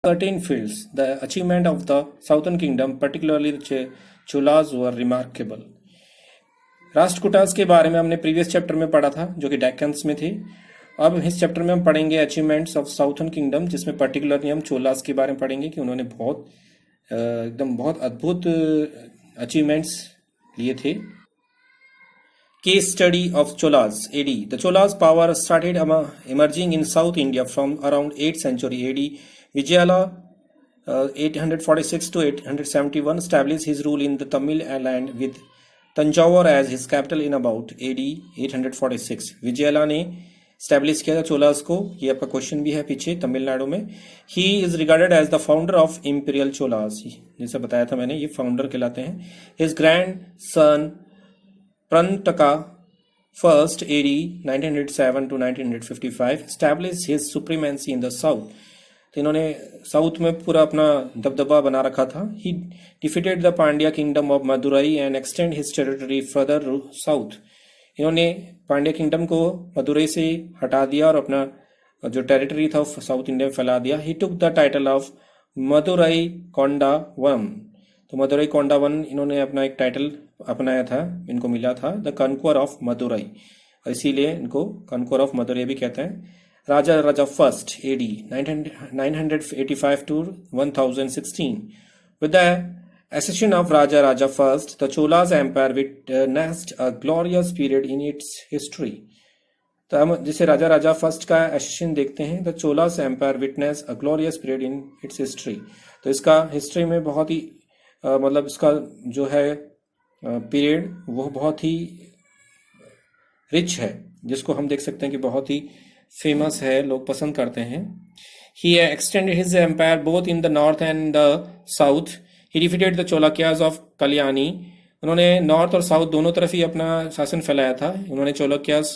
certain fields. The achievement of the Southern Kingdom, particularly the Cholas, were remarkable. Rashtrakutas के बारे में हमने previous chapter में पढ़ा था जो कि डेक्कन्स में थे। अब इस चैप्टर में हम पढ़ेंगे अचीवमेंट्स ऑफ साउथर्न किंगडम, जिसमें पर्टिकुलरली हम चोलास के बारे में पढ़ेंगे कि उन्होंने बहुत अद्भुत अचीवमेंट्स लिए थे। Case study of Cholas AD. The Cholas power started emerging in South India from around 8th century AD. Vijayala 846 to 871 established his rule in the Tamil land with Tanjore as his capital in about AD 846. विजयला ने establish किया था चोलास को। ये आपका question भी है पीछे तमिलनाडु में। He is regarded as the founder of imperial Cholas, जैसे बताया था मैंने, ये फाउंडर कहलाते हैं। His grandson Prantaka first AD 1907 to 1955 established his supremacy in the south. तो इन्होंने साउथ में पूरा अपना दबदबा बना रखा था। He defeated the Pandya kingdom of Madurai and extend his territory further south. इन्होंने पांड्या किंगडम को मदुरई से हटा दिया और अपना जो टेरिटरी था साउथ इंडिया में फैला दिया। He took the title of Madurai कोंडावन। तो मदुरई कोंडावन इन्होंने अपना एक टाइटल अपनाया था, इनको मिला था, द कनक्वर ऑफ मदुरई, और इसीलिए इनको कनक्वर ऑफ मदुरई भी कहते हैं। Raja Raja first AD 985 to 1016 with the accession of Raja Raja First, the Cholas Empire witnessed a glorious period in its history. तो हम जिसे राजा राजा फर्स्ट का एसेशन देखते हैं, the Cholas empire witness a glorious period in its history. तो इसका history में बहुत ही मतलब इसका जो है पीरियड वो बहुत ही रिच है, जिसको हम देख सकते हैं कि बहुत ही फेमस है, लोग पसंद करते हैं। He extended his empire both in the north and the south. He defeated the Chalukyas of Kalyani. उन्होंने नॉर्थ और साउथ दोनों तरफ ही अपना शासन फैलाया था। उन्होंने चोलकियाज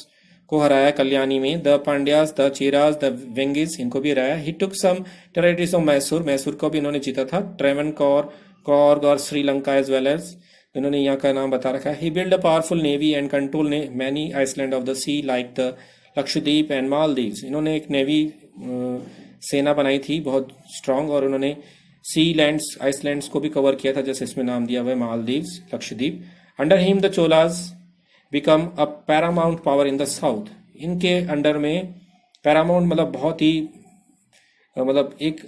को हराया कल्याणी में। The Pandyas, the Cheras, the Vengis, इनको भी हराया। He took some territories of Mysore, Mysore को भी इन्होंने जीता था। ट्रेवनकोर, कॉर्ग और श्रीलंका एज वेल एज, इन्होंने यहाँ का नाम बता रखा है। He build a powerful navy and control many island of the sea like the Lakshadweep and Maldives. इन्होंने एक नेवी सेना बनाई थी बहुत स्ट्रांग, और उन्होंने सी लैंड्स आइसलैंड्स को भी कवर किया था, जैसे इसमें नाम दिया हुआ है Maldives, Lakshadweep. Under him the Cholas become a paramount power in the south. इनके अंडर में पैरामाउंट मतलब बहुत ही मतलब एक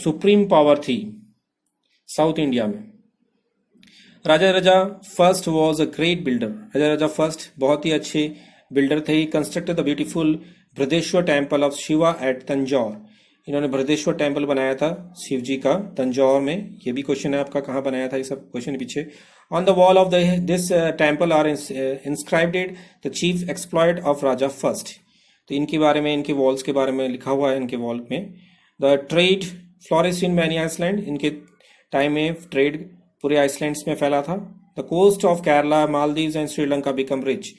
सुप्रीम पावर थी साउथ इंडिया में। Raja Raja first was a great builder. Raja Raja first बहुत ही अच्छे बिल्डर थे। He constructed the beautiful Brihadeshwara temple of Shiva at Tanjore. इन्होंने बृहदेश्वर टेम्पल बनाया था शिव जी का तंजौर में। ये भी क्वेश्चन है आपका, कहाँ बनाया था, ये सब क्वेश्चन पीछे। On the wall of this temple are inscribed the chief exploit of Raja first. तो इनके बारे में, इनके वॉल्स के बारे में लिखा हुआ है इनके वॉल में। The trade flourish in many island. इनके टाइम में ट्रेड पूरे आइसलैंड्स में फैला था। The coast of Kerala, Maldives and Sri Lanka become rich.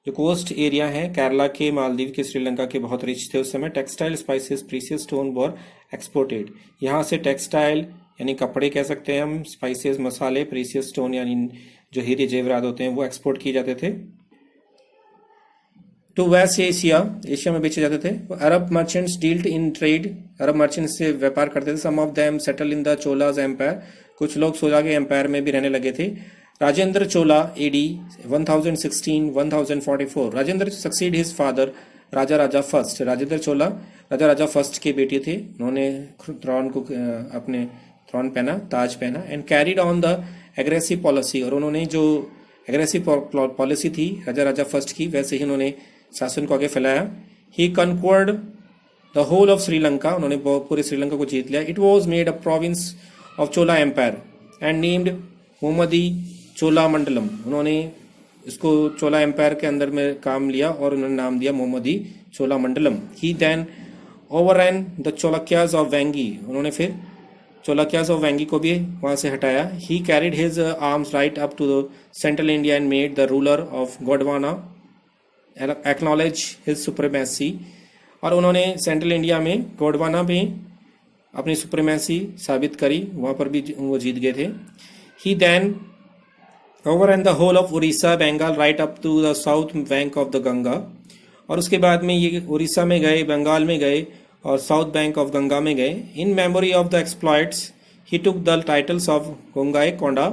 जो कोस्ट एरिया है केरला के, मालदीव के, श्रीलंका के, बहुत रिच थे उस समय। टेक्सटाइल, स्पाइसेस, प्रीसियस स्टोन वर एक्सपोर्टेड। यहाँ से टेक्सटाइल यानी कपड़े कह सकते हैं हम, स्पाइसेस मसाले, प्रीसियस स्टोन यानी जो हीरे जेवरात होते हैं वो एक्सपोर्ट किए जाते थे टू वेस्ट एशिया, एशिया में बेचे जाते थे। Arab merchants dealt in trade, Arab merchants से व्यापार करते थे। Some of them settle in the Cholas empire, कुछ लोग चोला के एम्पायर में भी रहने लगे थे। Rajendra Chola AD 1016-1044। Rajendra succeed his father Raja Raja first. Rajendra Chola Raja Raja first के बेटे थे। उन्होंने थ्रोन को अपने थ्रोन पहना, ताज पहना। And carried on the aggressive policy, और उन्होंने जो एग्रेसिव पॉलिसी थी राजा राजा फर्स्ट की, वैसे ही उन्होंने शासन को आगे फैलाया। He conquered the whole of Sri Lanka. उन्होंने पूरे श्रीलंका को जीत लिया। It was made a province of Chola empire and named Mohammadi Chola Mandalam. उन्होंने इसको चोला एम्पायर के अंदर में काम लिया और उन्होंने नाम दिया Mohammadi Chola Mandalam. He then overran the Chalukyas of Vengi. उन्होंने फिर चोलकियाज ऑफ वेंगी को भी वहां से हटाया। He carried his arms right up to the central India and made the ruler of Gondwana acknowledge his supremacy. और उन्होंने सेंट्रल इंडिया में गोंडवाना में अपनी सुप्रीमेसी साबित करी, वहां पर भी वो जीत गए थे। He then overran the whole of Orissa, Bengal right up to the south bank of the Ganga. और उसके बाद में ये उड़ीसा में गए, बंगाल में गए और साउथ बैंक ऑफ गंगा में गए। In memory of the exploits he took the titles of Gangai Konda,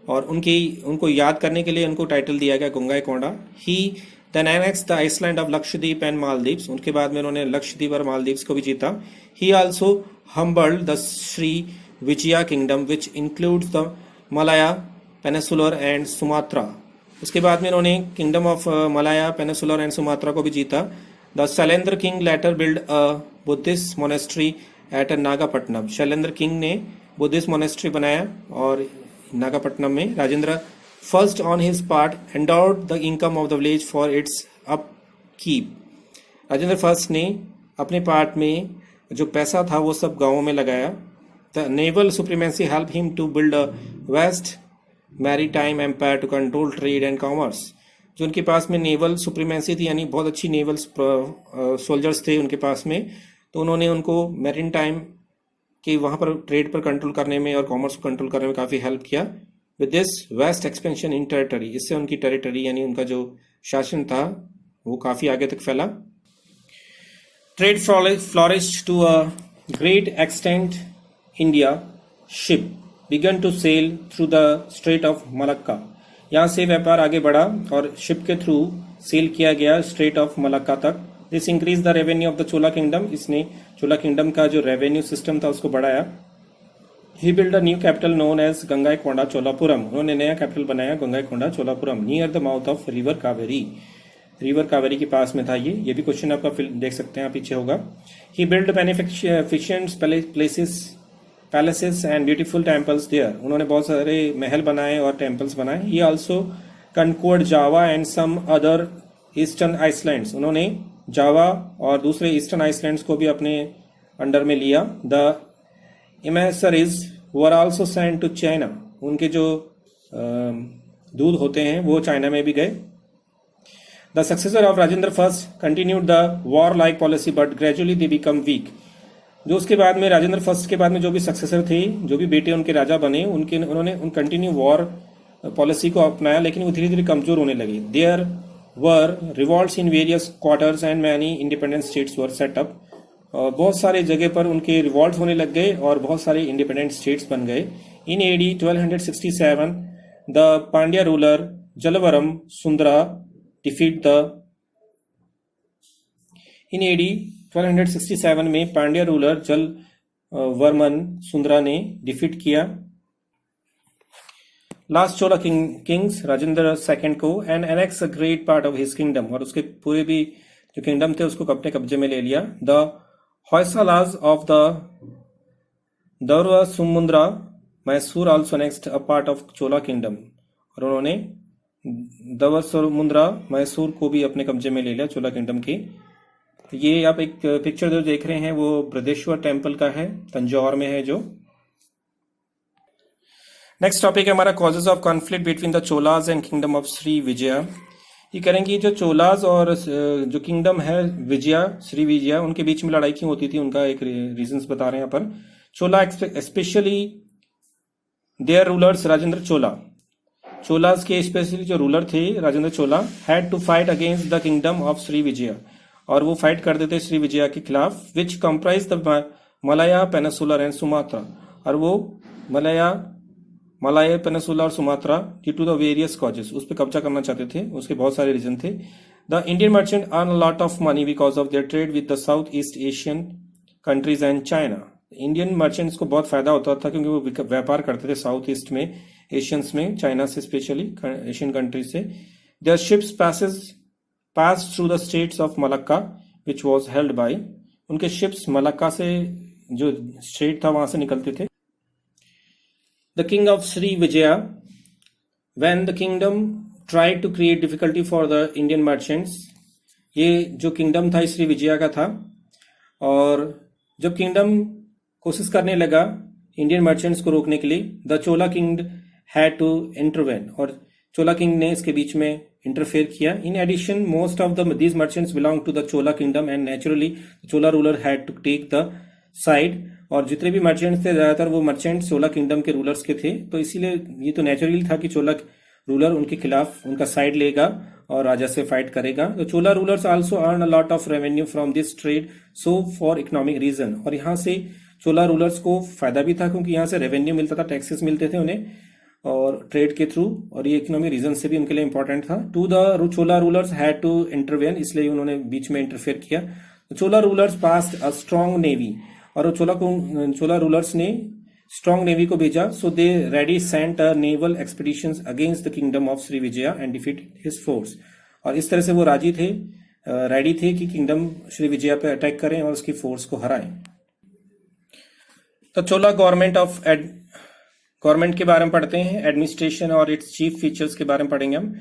और उनको याद करने के लिए उनको टाइटल दिया गया Gangai Konda. He then annex the island of Lakshadweep and Maldives, उनके बाद में उन्होंने लक्षद्वीप और मालदीव्स को भी जीता। He also humbled the Sri Vijaya kingdom which includes the Malaya peninsular and Sumatra, उसके बाद में इन्होंने kingdom of Malaya peninsular and Sumatra को भी जीता। The Shailendra king later build a Buddhist monastery at Nagapattinam, Shailendra king ने Buddhist monastery बनाया और नागापट्टनम में। Rajendra first on his part endowed the income of the village for its upkeep, Rajendra first ने अपने part में जो पैसा था वो सब गांवों में लगाया। The naval supremacy help him to build a vast maritime empire to control trade and commerce, जो उनके पास में नेवल सुप्रीमेसी थी, यानी बहुत अच्छी नेवल सोल्जर्स थे उनके पास में, तो उन्होंने उनको मैरीन टाइम के वहाँ पर ट्रेड पर कंट्रोल करने में और कॉमर्स को कंट्रोल करने में काफ़ी हेल्प किया। With this vast expansion in territory, इससे उनकी टेरिटरी यानी उनका जो शासन था वो काफ़ी आगे तक फैला। Trade flourished to a great extent, India ship began to sail through the Strait of Malacca, यहाँ से व्यापार आगे बढ़ा और शिप के थ्रू सेल किया गया स्ट्रेट ऑफ मलक्का तक। This increase the revenue of the Chola kingdom, इसने चोला किंगडम का जो रेवेन्यू सिस्टम था उसको बढ़ाया। He build a new capital known as Gangaikonda Cholapuram, उन्होंने नया कैपिटल बनाया Gangaikonda Cholapuram near the mouth of river Kaveri, river Kaveri के पास में था ये भी क्वेश्चन आपका देख सकते हैं आप पीछे होगा। He build beneficent places palaces and beautiful temples there, उन्होंने बहुत सारे महल बनाए और टेम्पल्स बनाए। He also conquered Java and some other eastern islands, उन्होंने जावा और दूसरे ईस्टर्न आइसलैंड्स को भी अपने अंडर में लिया। The embassies were also sent to China, उनके जो दूध होते हैं वो चाइना में भी गए। The successor of Rajendra first continued the war like policy but gradually they become weak, जो उसके बाद में राजेंद्र फर्स्ट के बाद में जो भी सक्सेसर थे, जो भी बेटे उनके राजा बने, उन्होंने कंटिन्यू वॉर पॉलिसी को अपनाया, लेकिन वो धीरे धीरे कमजोर होने लगे। There were revolts in various quarters and many independent states were set up, बहुत सारे जगह पर उनके रिवॉल्ट होने लग गए और बहुत सारे इंडिपेंडेंट स्टेट्स बन गए। In AD 1267 the Pandya ruler Jalavaram Sundara defeat the, in AD 1267 में पांड्या रूलर जल वर्मन सुंदरा ने डिफीट किया लास्ट चोला किंग्स राजेंद्र सेकंड को and annex a great part of his kingdom, और उसके पूरे भी जो किंगडम थे उसको अपने कब्जे में ले लिया। The Hoysalas of the Dora Samudra Mysore also next a part of Chola kingdom, और उन्होंने दौरा सुमुंद्रा मैसूर को भी अपने कब्जे में ले लिया चोला किंगडम की। तो ये आप एक पिक्चर जो देख रहे हैं वो बृहदेश्वर टेम्पल का है, तंजौर में है जो। नेक्स्ट टॉपिक है हमारा causes of conflict between the Cholas and kingdom of Shri Vijaya. ये करेंगे जो चोलाज और जो किंगडम है विजया, श्री विजया, उनके बीच में लड़ाई क्यों होती थी, उनका एक रीजंस बता रहे हैं यहाँ पर। Chola specially their rulers Rajendra Chola, Cholas के स्पेशली जो रूलर थे Rajendra Chola had to fight against the kingdom of Shri Vijaya, और वो फाइट करते थे श्री विजया के खिलाफ। Which comprise the Malaya peninsular and Sumatra, और वो मलाया पेनिसुला और Sumatra due to the various causes उस पर कब्जा करना चाहते थे, उसके बहुत सारे रीजन थे। The Indian merchant earn a lot of money because of their trade with the south east Asian countries and China, Indian merchants को बहुत फायदा होता था क्योंकि वो व्यापार करते थे साउथ ईस्ट में, एशियंस में, चाइना से स्पेशली एशियन कंट्रीज से। Their ships pass through the states of Malacca which was held by, उनके शिप्स मलक्का से जो स्टेट था वहां से निकलते थे। The king of Shri Vijaya when the kingdom tried to create difficulty for the Indian merchants, ये जो किंगडम था श्री विजया का था, और जब किंगडम कोशिश करने लगा इंडियन मर्चेंट्स को रोकने के लिए, the Chola king had to intervene, और चोला किंग ने इसके बीच में इंटरफेयर किया। In addition most of these merchants belong to the Chola kingdom and naturally Chola ruler had to take the side, और जितने भी मर्चेंट्स थे ज्यादातर वो मर्चेंट्स चोला किंगडम के रूलर्स के थे, तो इसीलिए ये तो नेचुरली था कि चोला रूलर उनके खिलाफ उनका साइड लेगा और राजा से फाइट करेगा। तो Chola rulers also earn a lot of revenue from this trade so for economic reason, और यहाँ से चोला रूलर्स को फायदा भी था क्योंकि यहाँ से रेवेन्यू मिलता था, टैक्सेस मिलते थे उन्हें और ट्रेड के थ्रू, और ये इकोनॉमिक रीजन से भी उनके लिए इंपॉर्टेंट था। To the Chola rulers had to intervene, इसलिए उन्होंने बीच में इंटरफेयर किया। Chola rulers passed a strong navy, और चोला रूलर्स ने स्ट्रॉन्ग नेवी को भेजा। So they ready sent a naval expeditions against the kingdom of Shri Vijaya and defeat his force, और इस तरह से वो राजी थे, रेडी थे कि किंगडम श्री विजया पे अटैक करें और उसकी फोर्स को हराएं। तो चोला गवर्नमेंट के बारे में पढ़ते हैं, एडमिनिस्ट्रेशन और इट्स चीफ फीचर्स के बारे में पढ़ेंगे हम।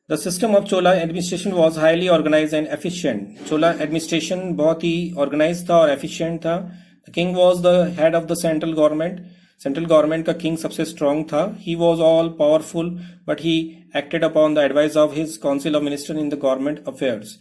The system of Chola administration was highly organize and efficient. Chola administration बहुत ही ऑर्गेनाइज था और एफिशिएंट था। The king was the head of the central government, central government का किंग सबसे स्ट्रांग था। He was all powerful but he acted upon the advice of his council of minister in the government affairs.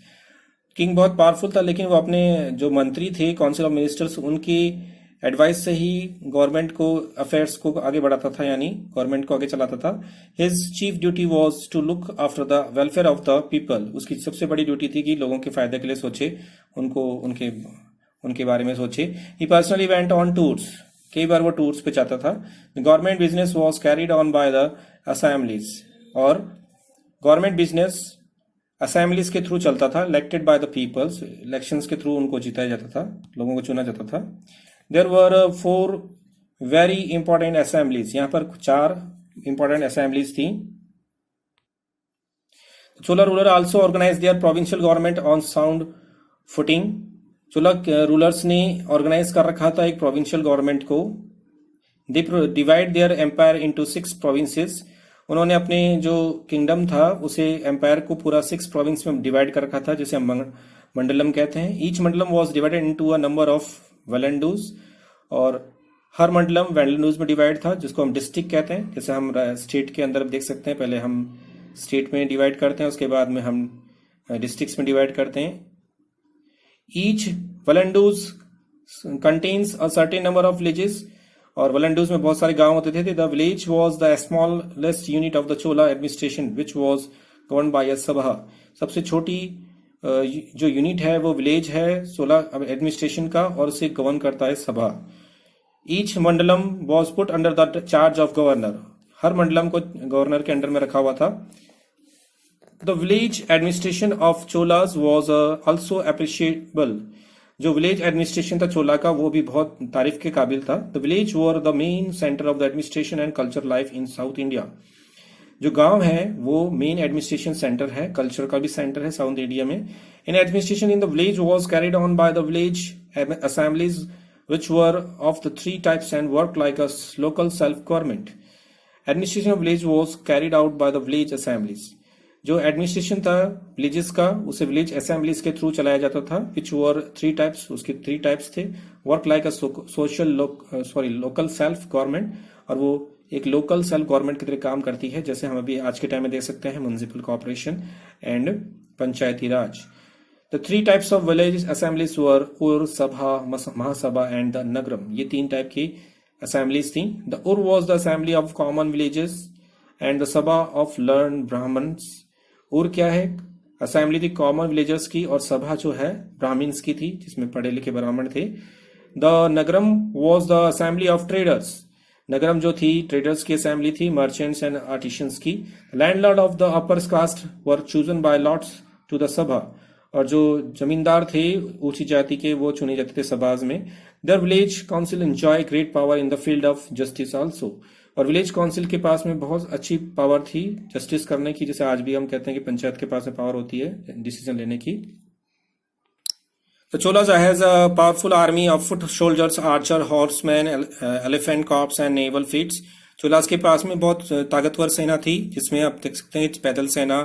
King बहुत powerful था लेकिन वो अपने जो मंत्री थे काउंसिल ऑफ मिनिस्टर्स उनकी एडवाइस से ही गवर्नमेंट को अफेयर्स को आगे बढ़ाता था, यानी गवर्नमेंट को आगे चलाता था। His chief duty was to look after the welfare of the people, उसकी सबसे बड़ी ड्यूटी थी कि लोगों के फायदे के लिए सोचे, उनको उनके बारे में सोचे। He personally went on tours, कई बार वो टूर्स पे जाता था। Government business was carried on by the assemblies, और गवर्नमेंट बिजनेस असेंबलीज के थ्रू चलता था। Elected by the peoples, elections के थ्रू उनको जिताया जाता था, लोगों को चुना जाता था। There were 4 very important assemblies, यहाँ पर 4 important assemblies थी। Chola ruler also organized their provincial government on sound footing। Chola rulers ने ऑर्गेनाइज कर रखा था एक प्रोविंशियल गवर्नमेंट को। They divide their empire into 6 provinces। उन्होंने अपने जो किंगडम था उसे एम्पायर को पूरा 6 प्रोविंस में डिवाइड कर रखा था, जिसे हम मंडलम कहते हैं। Each mandalam was divided into a number of valanadus, और हर मंडलम वेलेंडूज में डिवाइड था, जिसको हम डिस्ट्रिक्ट कहते हैं। जैसे हम स्टेट के अंदर देख सकते हैं, पहले हम स्टेट में डिवाइड करते हैं, उसके बाद में हम डिस्ट्रिक्ट्स में डिवाइड करते हैं। Each valanadus contains a certain number of villages, और वेलेंडूज में बहुत सारे गांव होते थे। The village was the smallest unit of the Chola administration which was govern by a sabha. सबसे छोटी जो यूनिट है वो विलेज है चोला एडमिनिस्ट्रेशन का, और उसे गवर्न करता है sabha. Each mandalam was put under the charge of governor, हर मंडलम को गवर्नर के अंडर में रखा हुआ था। The village administration of Cholas was also appreciable. जो विलेज एडमिनिस्ट्रेशन था चोला का वो भी बहुत तारीफ के काबिल था। The village were the main centre of the administration and culture life in south India. जो गांव है वो मेन एडमिनिस्ट्रेशन सेंटर है, कल्चर का भी सेंटर है साउथ इंडिया में। In administration in the village was carried on by the village assemblies which were of the 3 types and worked like a local self-government. Administration of village was carried out by the village assemblies. जो administration था villages का उसे village assemblies के through चलाया जाता था। विच वर 3 types, उसके 3 types थे। Work like a local self government, और वो एक लोकल सेल्फ गवर्नमेंट की तरह काम करती है, जैसे हम अभी आज के टाइम में देख सकते हैं municipal corporation and Panchayati Raj. The 3 types of village assemblies were Ur, Sabha, Mahasabha and the Nagaram. ये 3 टाइप की assemblies थी। The Ur was the assembly of common villages and the Sabha of learned Brahmins. Ur क्या है? Assembly थी common villagers की, और सभा जो है ब्राह्मण्स की थी, जिसमें पढ़े लिखे ब्राह्मण थे। The nagaram was the assembly of traders. Nagaram जो थी ट्रेडर्स की असेंबली थी, मर्चेंट्स एंड आर्टिशंस की। Landlord of the upper caste were chosen by lots to the sabha, और जो जमींदार थे ऊंची जाति के वो चुने जाते थे सभाज में। Their village council enjoy great power in the field of justice also, और विलेज काउंसिल के पास में बहुत अच्छी पावर थी जस्टिस करने की, जैसे आज भी हम कहते हैं कि पंचायत के पास में पावर होती है डिसीजन लेने की। The Cholas has a powerful army of foot soldiers, archer, horsemen, elephant corps and naval fleets. Cholas के पास में बहुत ताकतवर सेना थी, जिसमें आप देख सकते हैं पैदल सेना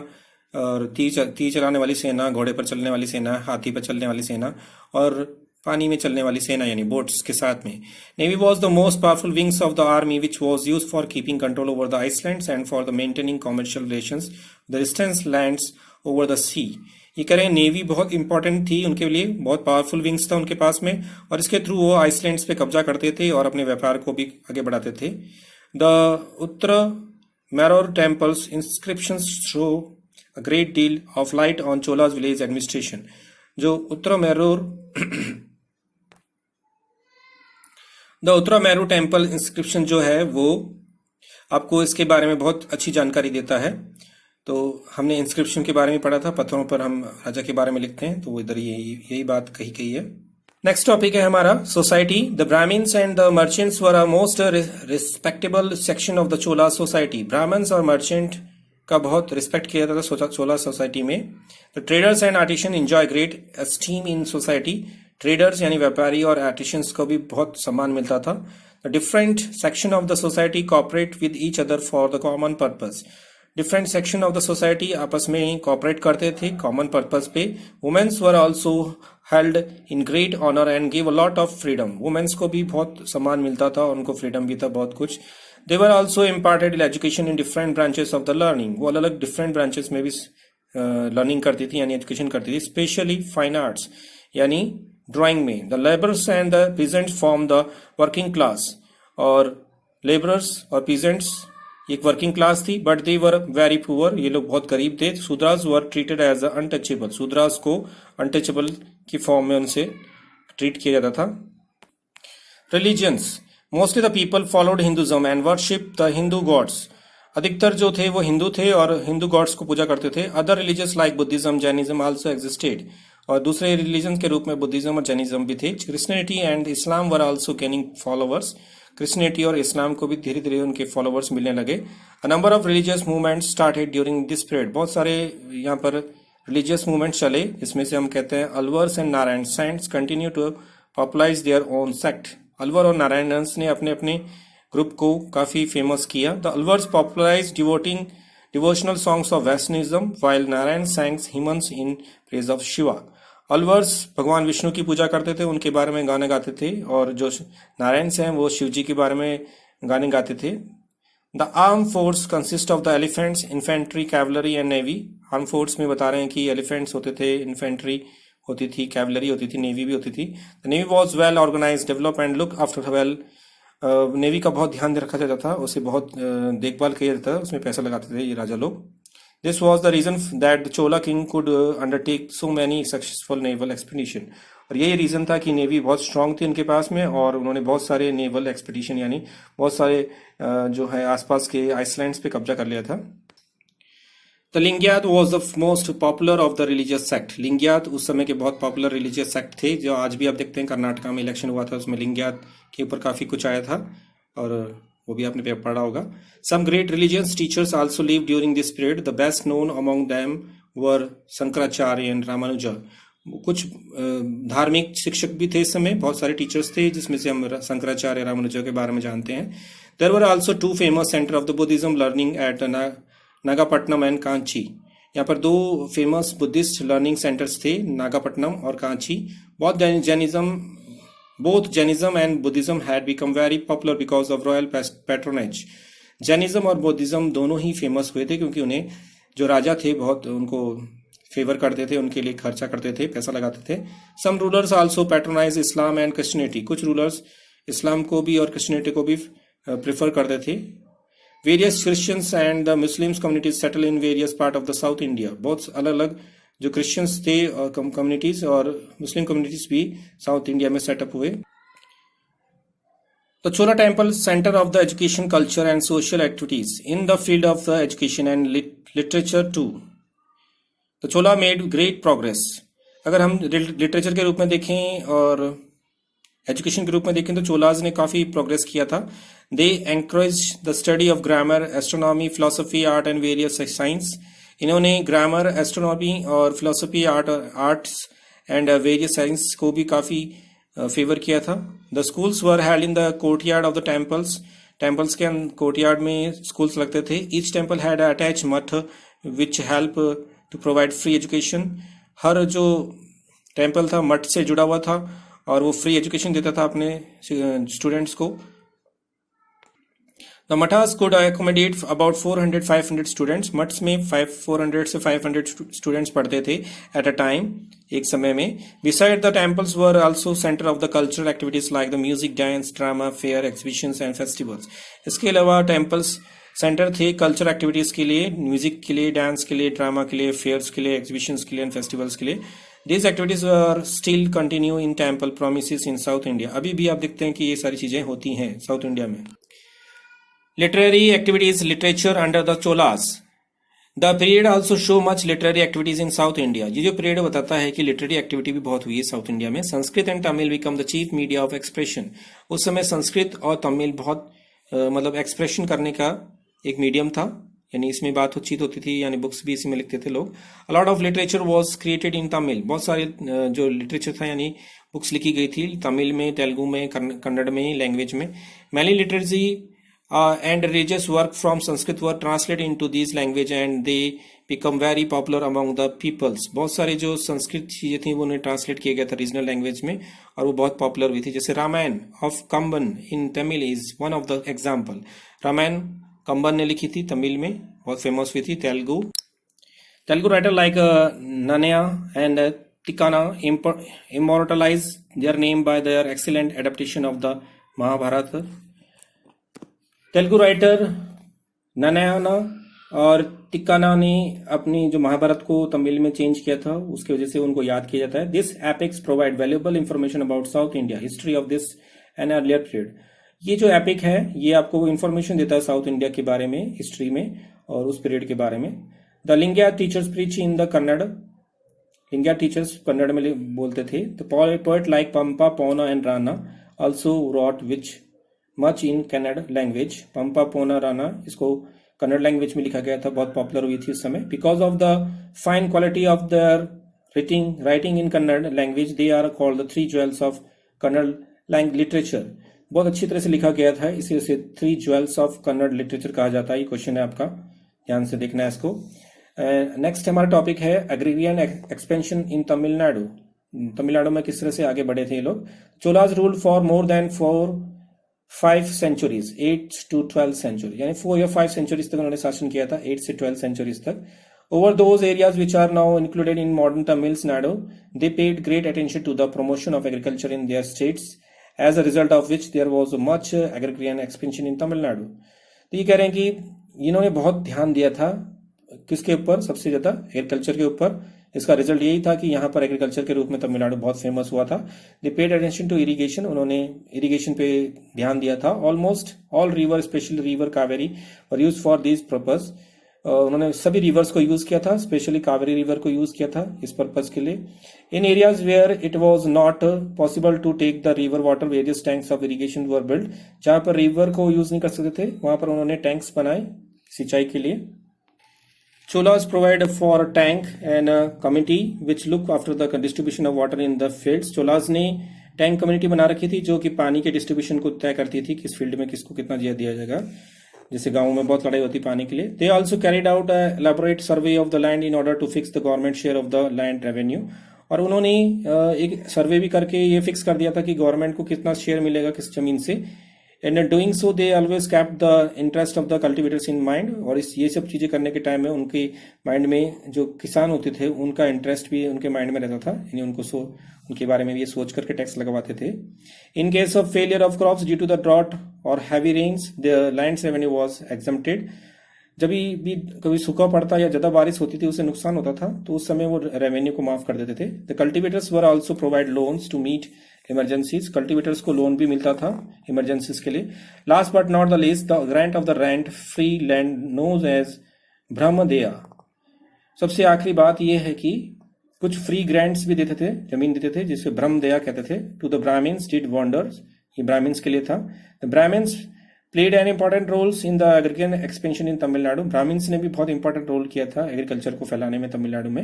और तीर चलाने वाली सेना, घोड़े पर चलने वाली सेना, हाथी पर चलने वाली सेना, और पानी में चलने वाली सेना यानी बोट्स के साथ में। Navy was the most powerful wings of the army which was use for keeping control over the islands and for the maintaining commercial relations the distance lands over the sea. ये करें navy बहुत important थी उनके लिए, बहुत powerful wings था उनके पास में, और इसके थ्रू वो आइसलैंड्स पे कब्जा करते थे और अपने व्यापार को भी आगे बढ़ाते थे। The Uttar Maror temple's inscriptions show a great deal of light on Chola's village administration. जो Uttaramerur the Uttaramerur temple inscription जो है वो आपको इसके बारे में बहुत अच्छी जानकारी देता है। तो हमने इंस्क्रिप्शन के बारे में पढ़ा था, पत्थरों पर हम राजा के बारे में लिखते हैं, तो इधर यही बात कही है। नेक्स्ट टॉपिक है हमारा society. The Brahmans and the merchants were a most respectable section of the Chola society. Brahmans और मर्चेंट का बहुत रिस्पेक्ट किया जाता था चोला सोसाइटी में। The traders and artisan enjoy great esteem in society. Traders यानी व्यापारी और आर्टिशंस को भी बहुत सम्मान मिलता था। The different section of the society cooperate with each other for the common purpose. Different section of the society आपस में कोऑपरेट करते थे कॉमन पर्पस पे। Womens were also held in great honour and give a lot of freedom. Womens को भी बहुत सम्मान मिलता था और उनको फ्रीडम भी था बहुत कुछ। They were also imparted education in different branches of the learning. वो अलग अलग डिफरेंट ब्रांचेस में भी लर्निंग करती थी यानी एजुकेशन करती थी। स्पेशली फाइन आर्ट्स यानी ड्राइंग में। The labourers and the peasants form the working class. और लेबरर्स और पीजेंट्स एक वर्किंग क्लास थी, but they were very poor, ये लोग बहुत गरीब थे। Shudras were treated as untouchable. Shudras को अनटचेबल की फॉर्म में उनसे ट्रीट किया जाता था। Religions mostly the people followed Hinduism and worship the Hindu gods. अधिकतर जो थे वो हिंदू थे और हिंदू गॉड्स को पूजा करते थे। Other religious like Buddhism Jainism also existed. और दूसरे रिलीजन के रूप में बुद्धिज्म और जैनिज्म भी थे। Christianity and Islam were also gaining followers. Christianity और इस्लाम को भी धीरे धीरे उनके फॉलोवर्स मिलने लगे। अ number of religious movement started during this period. बहुत सारे यहाँ पर रिलीजियस मूवमेंट चले, इसमें से हम कहते हैं Alvars and Narayan saints continue to popularise their own sect. Alvar और नारायणस ने अपने अपने ग्रुप को काफी फेमस किया। The Alvars popularise devotional songs of Vaishnavism while Narayan sang hymns in praise of Shiva. Alvars भगवान विष्णु की पूजा करते थे, उनके बारे में गाने गाते थे, और जो नारायण हैं वो शिव जी के बारे में गाने गाते थे। The arm force consist of the elephants infantry cavalry and navy. Arm force में बता रहे हैं कि एलिफेंट्स होते थे, इन्फेंट्री होती थी, कैवलरी होती थी, नेवी भी होती थी। The navy was well organize develop and look after well. Navy का बहुत ध्यान रखा जाता था, उसे बहुत देखभाल किया जाता था, उसमें पैसा लगाते थे ये राजा लोग। This was the reason that the Chola king could undertake so many successful naval expedition। और यही रीजन था कि नेवी बहुत स्ट्रांग थी उनके पास में और उन्होंने बहुत सारे नेवल एक्सपीडिशन यानी बहुत सारे जो है आसपास के आइसलैंड्स पे कब्जा कर लिया था। The Lingayat was the most popular of the religious sect. Lingayat उस समय के बहुत पॉपुलर रिलीजियस सेक्ट थे, जो आज भी आप देखते हैं कर्नाटका में इलेक्शन हुआ था उसमें लिंगियात के ऊपर काफी कुछ आया था और वो भी आपने पढ़ा होगा। Some great religious teachers also live during this period. The best known among them were Shankaracharya and Ramanuja. कुछ धार्मिक शिक्षक भी थे इस समय, बहुत सारे टीचर्स थे जिसमें से हम शंकराचार्य रामानुजा के बारे में जानते हैं। There were also two famous centre of the Buddhism learning at Nagapattinam and Kanchi. यहाँ पर दो फेमस बुद्धिस्ट लर्निंग सेंटर्स थे, नागापट्टनम और Kanchi. Both Jainism and Buddhism had become very popular because of royal patronage। Jainism और बुद्धिज्म दोनों ही फेमस हुए थे क्योंकि उन्हें जो राजा थे बहुत उनको फेवर करते थे, उनके लिए खर्चा करते थे, पैसा लगाते थे। Some rulers also patronise Islam and Christianity. कुछ रूलर्स इस्लाम को भी और क्रिश्चियनिटी को भी प्रेफर करते थे। Various Christians and the Muslims communities settle in various part of the south India. बहुत अलग अलग जो क्रिश्चियंस थे कम्युनिटीज और मुस्लिम कम्युनिटीज भी साउथ इंडिया में सेटअप हुए। The Chola Temple center of the education, culture and social activities in the field of the education and literature too। The Chola made great progress। अगर हम literature के रूप में देखें और एजुकेशन के रूप में देखें तो चोलाज ने काफी प्रोग्रेस किया था। They encouraged the study of grammar, astronomy, philosophy, art and various science। इन्होंने ग्रामर, एस्ट्रोनॉमी और philosophy, arts and various science को भी काफी फेवर किया था। The schools were held in the courtyard of the temples. Temples के courtyard में schools लगते थे। Each temple had attach math which help to provide free education. हर जो टेम्पल था मठ से जुड़ा हुआ था और वो फ्री एजुकेशन देता था अपने स्टूडेंट्स को। The mathas could accommodate about 400-500 students। मठ्स में 400 से 500 स्टूडेंट्स पढ़ते थे at a time, एक समय में। Beside the temples were also center of the cultural activities like the music, dance, drama, fair, exhibitions and festivals। इसके अलावा टेम्पल्स सेंटर थे कल्चर एक्टिविटीज के लिए, म्यूजिक के लिए, डांस के लिए, ड्रामा के लिए, फेयर्स के लिए, एग्जीबिशंस के लिए एंड फेस्टिवल्स के लिए. These activities are still continue in temple promises in South India. अभी भी आप देखते हैं कि ये सारी चीजें होती हैं साउथ इंडिया में. Literary activities, literature under the Cholas. The period also show much literary activities in South India. ये जो पीरियड बताता है कि लिटरेरी एक्टिविटी भी बहुत हुई है साउथ इंडिया में. Sanskrit and Tamil become the chief media of expression. उस समय संस्कृत और तमिल बहुत मतलब एक्सप्रेशन करने का एक मीडियम था, यानी इसमें बातचीत होती थी, यानी बुक्स भी इसमें लिखते थे लोग. अ lot of literature was created in Tamil. बहुत सारे जो लिटरेचर था यानी बुक्स लिखी गई थी तमिल में, तेलुगु में, कन्नड़ में, लैंग्वेज में. Many literacy and religious work from Sanskrit were translated into these language and they become very popular among the peoples. बहुत सारे जो संस्कृत चीजें थी वो उन्हें ट्रांसलेट किया गया था रीजनल लैंग्वेज में और वो बहुत पॉपुलर हुई थी. जैसे Ramayana of Kamban in Tamil is one of the example. Ramayana Kamban ने लिखी थी, तमिल में बहुत फेमस हुई थी. Telugu writer like Nannaya and Tikkana immortalize their name by their excellent adaptation of the Mahabharata. Telugu writer Nannaya और तिक्काना ने अपनी जो महाभारत को तमिल में चेंज किया था उसकी वजह से उनको याद किया जाता है. This epics provide valuable information about south India history of this an earlier period. ये जो एपिक है ये आपको इंफॉर्मेशन देता है साउथ इंडिया के बारे में, हिस्ट्री में और उस पीरियड के बारे में. The Lingayat teachers preach in the Kannada. Lingayat teachers Kannada में बोलते थे. The poet like Pampa, Ponna and Ranna also wrote which much in Kannada language. Pampa, Ponna, Ranna इसको कन्नड़ लैंग्वेज में लिखा गया था, बहुत पॉपुलर हुई थी उस समय. Because of the fine quality of their writing in Kannada language they are called the three jewels of Kannada literature. बहुत अच्छी तरह से लिखा गया था, इसी वजह से three jewels of Kannada literature कहा जाता है. ये क्वेश्चन है आपका, ध्यान से देखना है इसको. नेक्स्ट हमारा टॉपिक है agrarian expansion in Tamil Nadu. Tamil Nadu में किस तरह से आगे बढ़े थे ये लोग. Cholas ruled for more than 5 centuries, 8 to 12 century, यानी 4 या 5 centuries तक उन्होंने शासन किया था, 8 से 12 centuries तक. Over those areas which are now included in modern Tamil Nadu, they paid great attention to the promotion of agriculture in their states, as a result of which there was much agrarian expansion in Tamil Nadu. तो ये कह रहे हैं कि इन्होंने बहुत ध्यान दिया था किसके ऊपर, सबसे ज्यादा एग्रीकल्चर के ऊपर. इसका रिजल्ट यही था कि यहाँ पर एग्रीकल्चर के रूप में तमिलनाडु बहुत फेमस हुआ था. They paid attention to irrigation. उन्होंने इरिगेशन पे ध्यान दिया था. Almost all river, specially river Kaveri, were use for this purpose. उन्होंने सभी रिवर्स को यूज किया था, स्पेशली कावेरी रिवर को यूज किया था इस पर्पज के लिए. In areas where it was not possible to take the river water, various tanks of irrigation were build. जहां पर रिवर को यूज नहीं कर सकते थे वहां पर उन्होंने टैंक्स बनाए सिंचाई के लिए. Cholas provide for a tank and a committee which look after the distribution of water in the fields. Cholas ने टैंक कम्युनिटी बना रखी थी जो कि पानी के डिस्ट्रीब्यूशन को तय करती थी, किस फील्ड में किसको कितना दिया जाएगा. जैसे गांवों में बहुत लड़ाई होती पानी के लिए. They also carried out a elaborate survey of the land in order to fix the government share of the land revenue. और उन्होंने एक सर्वे भी करके ये फिक्स कर दिया था कि गवर्नमेंट को कितना शेयर मिलेगा किस जमीन से. And doing so, they always kept the interest of the cultivators in mind. और ये सब चीजें करने के टाइम में उनके माइंड में जो किसान होते थे उनका इंटरेस्ट भी उनके माइंड में रहता था, यानी उनके बारे में भी ये सोच करके टैक्स लगवाते थे. In case of failure of crops due to the drought और heavy rains, the lands revenue was exempted. जब भी कभी सूखा पड़ता या ज्यादा बारिश होती थी उससे नुकसान होता था तो उस समय वो रेवेन्यू को माफ कर देते थे. The cultivators were also provide loans to meet emergencies. Cultivators को लोन भी मिलता था इमरजेंसीज के लिए. Last but not the least, the grant of the rent free land knows as brahmadeya. सबसे आखिरी बात यह है कि कुछ फ्री ग्रांट्स भी देते थे, जमीन देते थे, जिसे ब्रह्मदेया कहते थे. To the Brahmans did wonders. ये ब्राह्मण्स के लिए था. The Brahmans played an important roles in the agriculture expansion in Tamil Nadu. Brahmans ने भी बहुत इंपॉर्टेंट रोल किया था एग्रीकल्चर को फैलाने में तमिलनाडु में.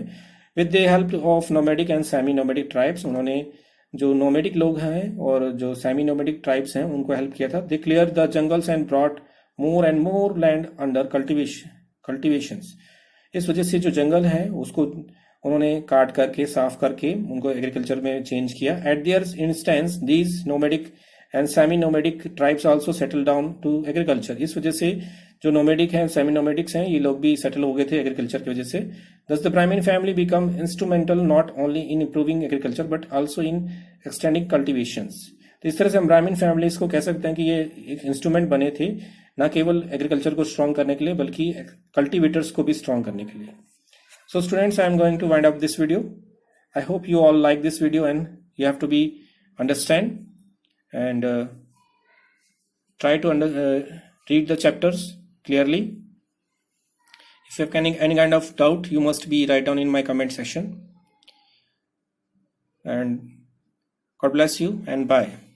With the help of nomadic and semi nomadic tribes. उन्होंने जो नोमैडिक लोग हैं और जो सेमी नोमैडिक ट्राइब्स हैं उनको हेल्प किया था. They clear the jungles and brought more and more land under cultivations. इस वजह से जो जंगल है उसको उन्होंने काट करके साफ करके उनको एग्रीकल्चर में चेंज किया. At their instance these nomadic and semi nomadic tribes also settle down to agriculture. इस वजह से जो नोमैडिक हैं, सेमी नोमैडिक्स हैं, ये लोग भी सेटल हो गए थे एग्रीकल्चर की वजह से. Thus the Brahmin family become instrumental not only in improving agriculture but also in extending cultivations. तो इस तरह से हम ब्राह्मण फैमिलीज को कह सकते हैं कि ये एक इंस्ट्रूमेंट बने थे ना केवल एग्रीकल्चर को स्ट्रॉन्ग करने के लिए बल्कि कल्टीवेटर्स को भी स्ट्रॉन्ग करने के लिए. So students, I am going to wind up this video. I hope you all like this video and you have to be understand and try to read the chapters clearly. If you have any kind of doubt, you must be write down in my comment section. And God bless you and bye.